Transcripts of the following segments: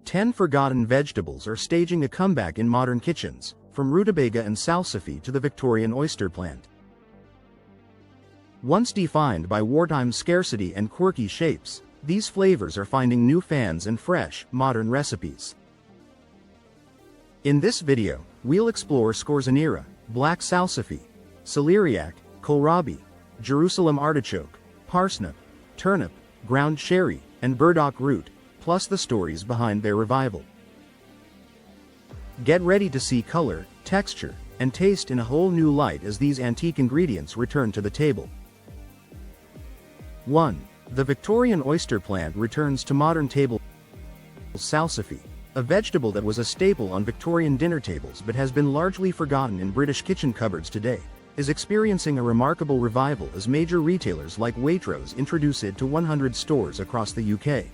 10 forgotten vegetables are staging a comeback in modern kitchens, from Rutabaga and Salsify to the Victorian oyster plant. Once defined by wartime scarcity and quirky shapes, these flavors are finding new fans in fresh, modern recipes. In this video, we'll explore scorzonera, black salsify, celeriac, kohlrabi, Jerusalem artichoke, parsnip, turnip, ground cherry, and burdock root, plus the stories behind their revival. Get ready to see color, texture, and taste in a whole new light as these antique ingredients return to the table. 1. The Victorian oyster plant returns to modern table. Salsify, a vegetable that was a staple on Victorian dinner tables but has been largely forgotten in British kitchen cupboards today, is experiencing a remarkable revival as major retailers like Waitrose introduce it to 100 stores across the UK.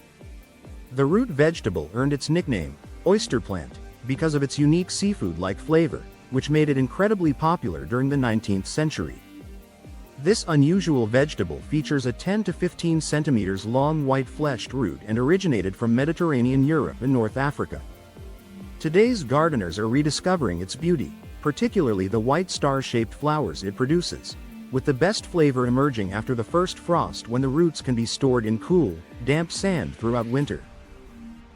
The root vegetable earned its nickname, oyster plant, because of its unique seafood-like flavor, which made it incredibly popular during the 19th century. This unusual vegetable features a 10 to 15 centimeters long white-fleshed root and originated from Mediterranean Europe and North Africa. Today's gardeners are rediscovering its beauty, particularly the white star-shaped flowers it produces, with the best flavor emerging after the first frost when the roots can be stored in cool, damp sand throughout winter.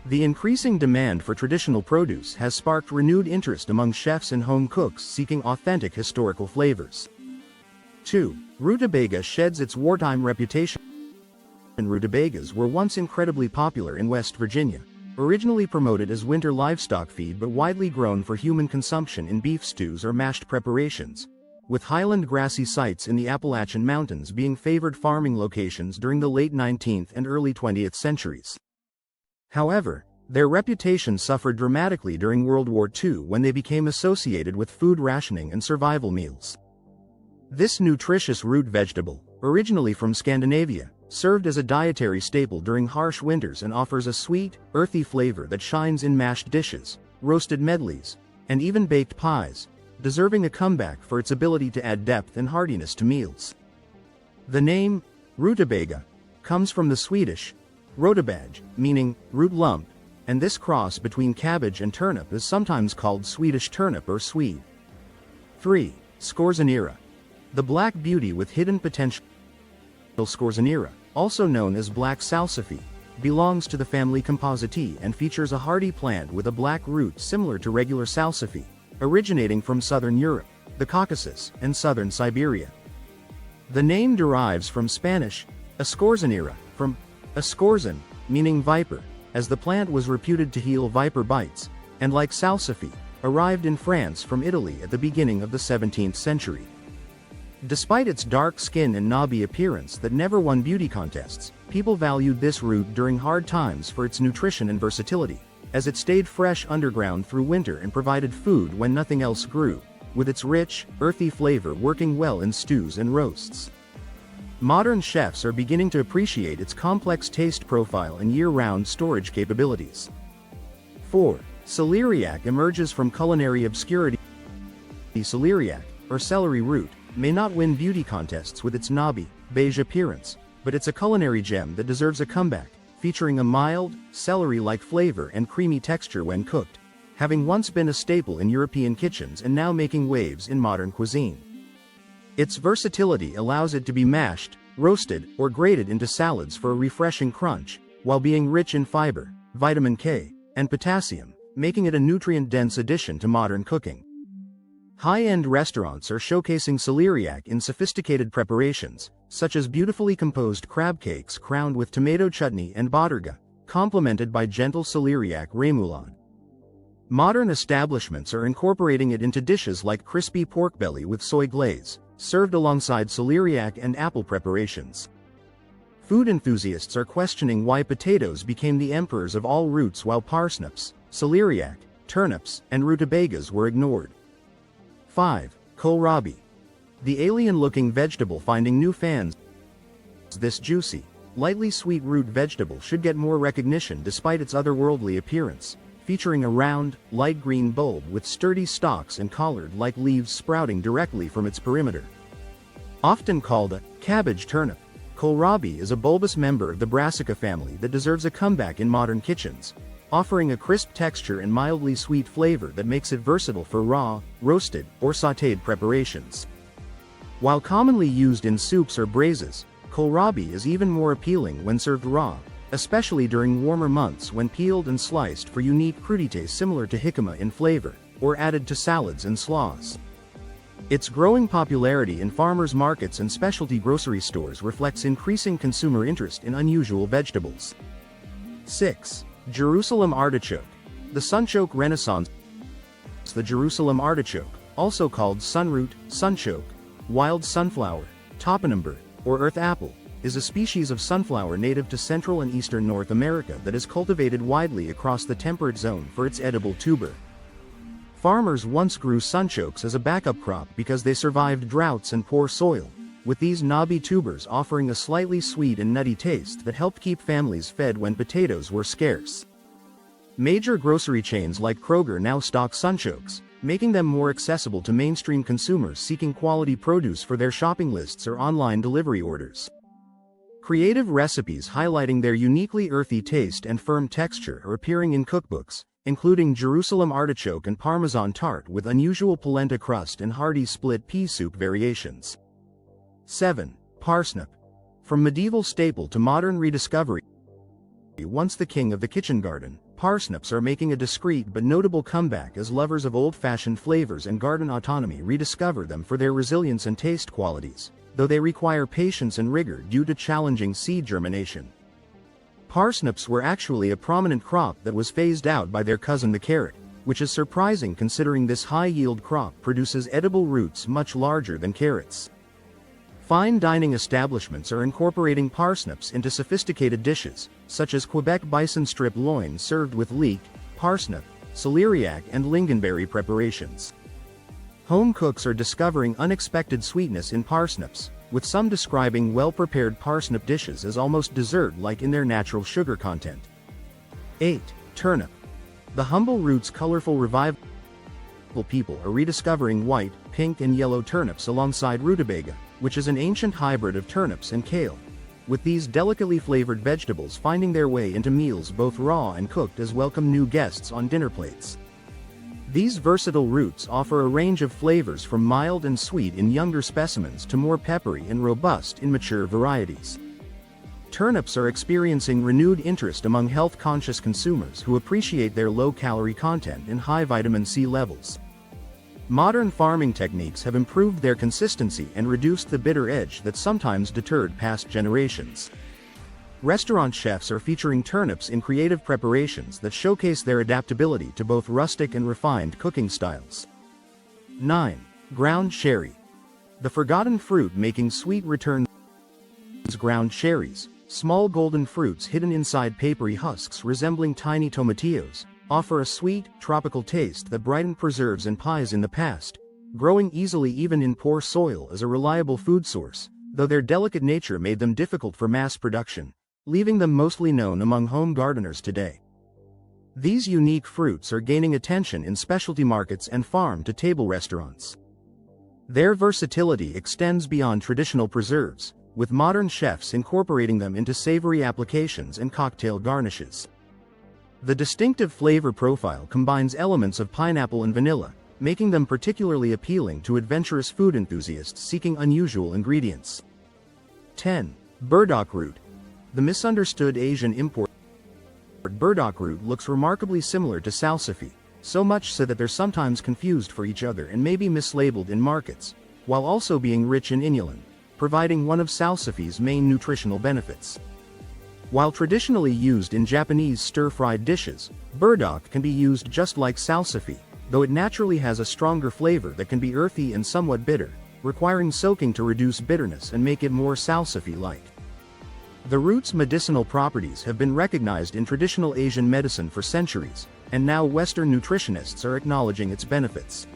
The increasing demand for traditional produce has sparked renewed interest among chefs and home cooks seeking authentic historical flavors. 2. Rutabaga sheds its wartime reputation. Rutabagas were once incredibly popular in West Virginia, originally promoted as winter livestock feed but widely grown for human consumption in beef stews or mashed preparations, with highland grassy sites in the Appalachian Mountains being favored farming locations during the late 19th and early 20th centuries. However, their reputation suffered dramatically during World War II when they became associated with food rationing and survival meals. This nutritious root vegetable, originally from Scandinavia, served as a dietary staple during harsh winters and offers a sweet, earthy flavor that shines in mashed dishes, roasted medleys, and even baked pies, deserving a comeback for its ability to add depth and heartiness to meals. The name, rutabaga, comes from the Swedish rotabage, meaning root lump, and this cross between cabbage and turnip is sometimes called Swedish turnip or swede. 3. Scorzonera, the black beauty with hidden potential. Scorzonera, also known as black salsify, belongs to the family Compositae and features a hardy plant with a black root similar to regular salsify, originating from southern Europe, the Caucasus, and southern Siberia. The name derives from Spanish, scorzonera, from scorzon, meaning viper, as the plant was reputed to heal viper bites, and like salsify, arrived in France from Italy at the beginning of the 17th century. Despite its dark skin and knobby appearance that never won beauty contests, people valued this root during hard times for its nutrition and versatility, as it stayed fresh underground through winter and provided food when nothing else grew, with its rich, earthy flavor working well in stews and roasts. Modern chefs are beginning to appreciate its complex taste profile and year-round storage capabilities. 4. Celeriac emerges from culinary obscurity. Celeriac, or celery root, may not win beauty contests with its knobby, beige appearance, but it's a culinary gem that deserves a comeback, featuring a mild, celery-like flavor and creamy texture when cooked, having once been a staple in European kitchens and now making waves in modern cuisine. Its versatility allows it to be mashed, roasted, or grated into salads for a refreshing crunch, while being rich in fiber, vitamin K, and potassium, making it a nutrient-dense addition to modern cooking. High-end restaurants are showcasing celeriac in sophisticated preparations, such as beautifully composed crab cakes crowned with tomato chutney and bodurga, complemented by gentle celeriac remoulade. Modern establishments are incorporating it into dishes like crispy pork belly with soy glaze, served alongside celeriac and apple preparations. Food enthusiasts are questioning why potatoes became the emperors of all roots while parsnips, celeriac, turnips, and rutabagas were ignored. 5. Kohlrabi, the alien-looking vegetable finding new fans. This juicy, lightly sweet root vegetable should get more recognition despite its otherworldly appearance, featuring a round, light green bulb with sturdy stalks and collard-like leaves sprouting directly from its perimeter. Often called a cabbage turnip, kohlrabi is a bulbous member of the Brassica family that deserves a comeback in modern kitchens, offering a crisp texture and mildly sweet flavor that makes it versatile for raw, roasted, or sautéed preparations. While commonly used in soups or braises, kohlrabi is even more appealing when served raw, especially during warmer months when peeled and sliced for unique crudités similar to jicama in flavor, or added to salads and slaws. Its growing popularity in farmers' markets and specialty grocery stores reflects increasing consumer interest in unusual vegetables. 6. Jerusalem artichoke. The sunchoke renaissance. The Jerusalem artichoke, also called sunroot, sunchoke, wild sunflower, topinambar, or earth apple, is a species of sunflower native to Central and Eastern North America that is cultivated widely across the temperate zone for its edible tuber. Farmers once grew sunchokes as a backup crop because they survived droughts and poor soil, with these knobby tubers offering a slightly sweet and nutty taste that helped keep families fed when potatoes were scarce. Major grocery chains like Kroger now stock sunchokes, making them more accessible to mainstream consumers seeking quality produce for their shopping lists or online delivery orders. Creative recipes highlighting their uniquely earthy taste and firm texture are appearing in cookbooks, including Jerusalem artichoke and Parmesan tart with unusual polenta crust and hearty split pea soup variations. 7. Parsnip. From medieval staple to modern rediscovery. Once the king of the kitchen garden, parsnips are making a discreet but notable comeback as lovers of old-fashioned flavors and garden autonomy rediscover them for their resilience and taste qualities, though they require patience and rigor due to challenging seed germination. Parsnips were actually a prominent crop that was phased out by their cousin the carrot, which is surprising considering this high-yield crop produces edible roots much larger than carrots. Fine dining establishments are incorporating parsnips into sophisticated dishes, such as Quebec bison strip loin served with leek, parsnip, celeriac and lingonberry preparations. Home cooks are discovering unexpected sweetness in parsnips, with some describing well-prepared parsnip dishes as almost dessert-like in their natural sugar content. 8. Turnip. The humble root's colorful revival. People are rediscovering white, pink and yellow turnips alongside rutabaga, which is an ancient hybrid of turnips and kale, with these delicately flavored vegetables finding their way into meals both raw and cooked as welcome new guests on dinner plates. These versatile roots offer a range of flavors from mild and sweet in younger specimens to more peppery and robust in mature varieties. Turnips are experiencing renewed interest among health-conscious consumers who appreciate their low-calorie content and high vitamin C levels. Modern farming techniques have improved their consistency and reduced the bitter edge that sometimes deterred past generations. Restaurant chefs are featuring turnips in creative preparations that showcase their adaptability to both rustic and refined cooking styles. 9. Ground cherry. The forgotten fruit making sweet returns. Ground cherries, small golden fruits hidden inside papery husks resembling tiny tomatillos, offer a sweet, tropical taste that brightened preserves and pies in the past, growing easily even in poor soil as a reliable food source, though their delicate nature made them difficult for mass production, leaving them mostly known among home gardeners today. These unique fruits are gaining attention in specialty markets and farm-to-table restaurants. Their versatility extends beyond traditional preserves, with modern chefs incorporating them into savory applications and cocktail garnishes. The distinctive flavor profile combines elements of pineapple and vanilla, making them particularly appealing to adventurous food enthusiasts seeking unusual ingredients. 10. Burdock root. The misunderstood Asian import burdock root looks remarkably similar to salsify, so much so that they're sometimes confused for each other and may be mislabeled in markets, while also being rich in inulin, providing one of salsify's main nutritional benefits. While traditionally used in Japanese stir-fried dishes, burdock can be used just like salsify, though it naturally has a stronger flavor that can be earthy and somewhat bitter, requiring soaking to reduce bitterness and make it more salsify-like. The root's medicinal properties have been recognized in traditional Asian medicine for centuries, and now Western nutritionists are acknowledging its benefits.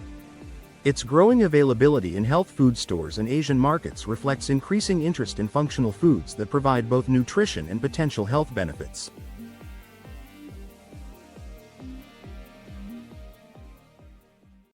Its growing availability in health food stores and Asian markets reflects increasing interest in functional foods that provide both nutrition and potential health benefits.